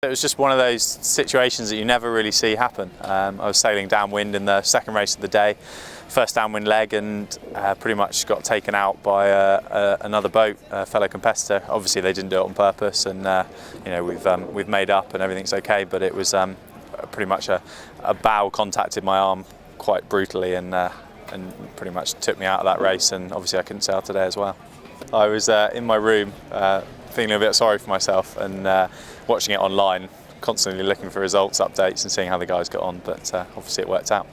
It was just one of those situations that you never really see happen. I was sailing downwind in the second race of the day, first downwind leg, and pretty much got taken out by another boat, a fellow competitor. Obviously they didn't do it on purpose, and you know, we've made up and everything's okay, but it was pretty much a bow contacted my arm quite brutally and pretty much took me out of that race, and obviously I couldn't sail today as well. I was in my room feeling a bit sorry for myself and watching it online, constantly looking for results, updates and seeing how the guys got on, but obviously it worked out.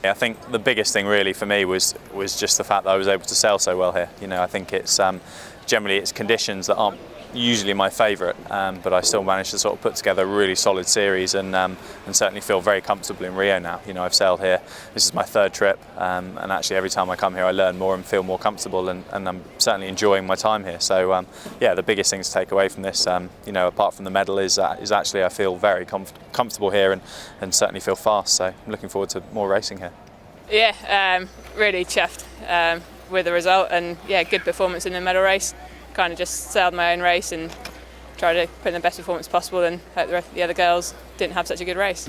I think the biggest thing really for me was just the fact that I was able to sail so well here. You know, I think it's generally it's conditions that aren't usually my favourite, but I still managed to sort of put together a really solid series and certainly feel very comfortable in Rio now. You know, I've sailed here, this is my third trip, and actually every time I come here I learn more and feel more comfortable, and I'm certainly enjoying my time here. So yeah, the biggest thing to take away from this, you know, apart from the medal, is actually I feel very comfortable here and certainly feel fast, so I'm looking forward to more racing here. Yeah, really chuffed with the result, and yeah, good performance in the medal race. Kind of just sailed my own race and tried to put in the best performance possible, and hope the other girls didn't have such a good race.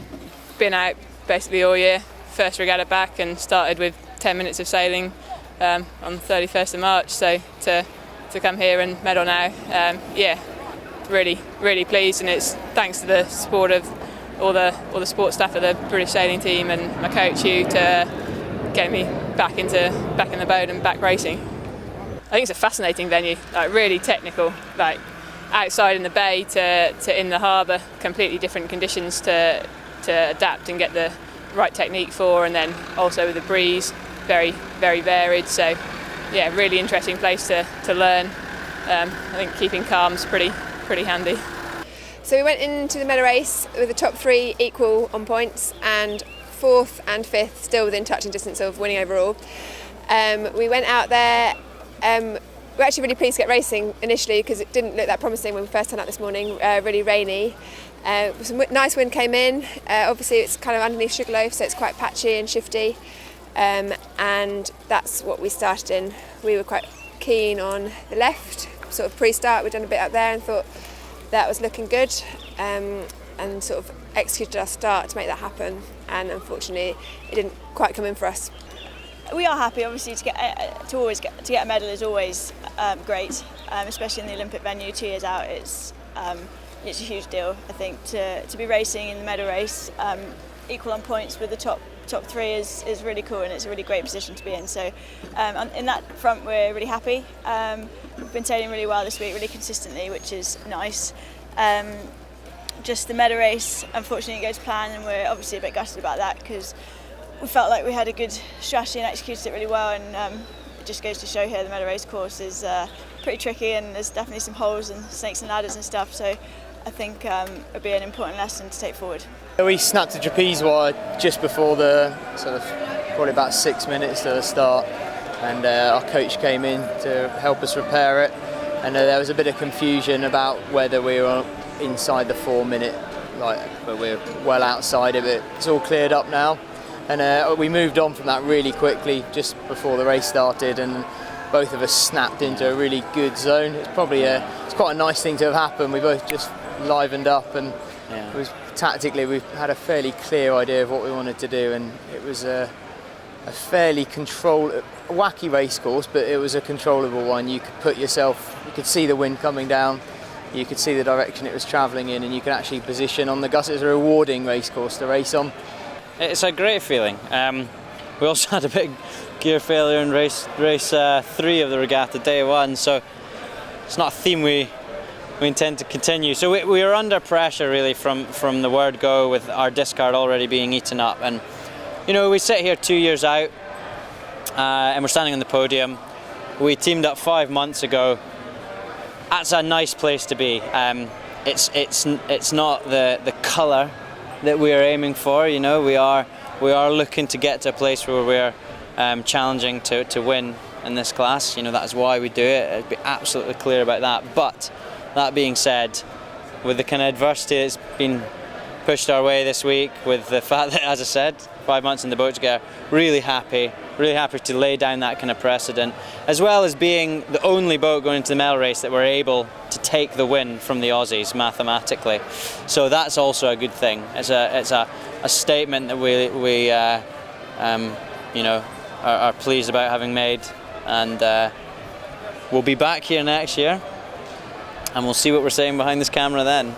Been out basically all year, first regatta back, and started with 10 minutes of sailing on the 31st of March, so to come here and medal now, yeah, really pleased, and it's thanks to the support of all the sports staff of the British sailing team and my coach Hugh to get me back in the boat and back racing. I think it's a fascinating venue, like really technical, like outside in the bay to in the harbour, completely different conditions to adapt and get the right technique for, and then also with the breeze, very varied. So yeah, really interesting place to learn. I think keeping calm's pretty handy. So we went into the medal race with the top three equal on points, and fourth and fifth still within touching distance of winning overall. We went out there. We're actually really pleased to get racing initially because it didn't look that promising when we first turned out this morning, really rainy. Some nice wind came in, obviously it's kind of underneath Sugarloaf, so it's quite patchy and shifty, and that's what we started in. We were quite keen on the left, sort of pre-start, we'd done a bit out there and thought that was looking good, and sort of executed our start to make that happen, and unfortunately it didn't quite come in for us. We are happy, obviously, to get a medal is always great, especially in the Olympic venue 2 years out. It's a huge deal, I think, to be racing in the medal race, equal on points with the top three is really cool, and it's a really great position to be in. So in that front, we're really happy. We've been sailing really well this week, really consistently, which is nice. Just the medal race, unfortunately, didn't go to plan, and we're obviously a bit gutted about that because we felt like we had a good strategy and executed it really well, and it just goes to show here the medal race course is pretty tricky, and there's definitely some holes and snakes and ladders and stuff, so I think it'll be an important lesson to take forward. We snapped the trapeze wire just before the probably about 6 minutes to the start, and our coach came in to help us repair it, and there was a bit of confusion about whether we were inside the 4 minute, but we're well outside of it. It's all cleared up now. And we moved on from that really quickly just before the race started, and both of us snapped into a really good zone. It's quite a nice thing to have happened. We both just livened up, and tactically we had a fairly clear idea of what we wanted to do, and it was a fairly wacky race course, but it was a controllable one. You could see the wind coming down, you could see the direction it was travelling in, and you could actually position on the gusts. It was a rewarding race course to race on. It's a great feeling. We also had a big gear failure in race 3 of the regatta, day 1, so it's not a theme we intend to continue. So we are under pressure really from the word go, with our discard already being eaten up. And you know, we sit here 2 years out, and we're standing on the podium. We teamed up 5 months ago. That's a nice place to be. It's not the colour that we are aiming for. You know, we are looking to get to a place where we're challenging to win in this class. You know, that is why we do it. I'd be absolutely clear about that. But that being said, with the kind of adversity that's been pushed our way this week, with the fact that, as I said, 5 months in the boat together, really happy to lay down that kind of precedent, as well as being the only boat going into the medal race that we're able to take the win from the Aussies mathematically. So that's also a good thing. It's a statement that we you know, are pleased about having made, and we'll be back here next year, and we'll see what we're saying behind this camera then.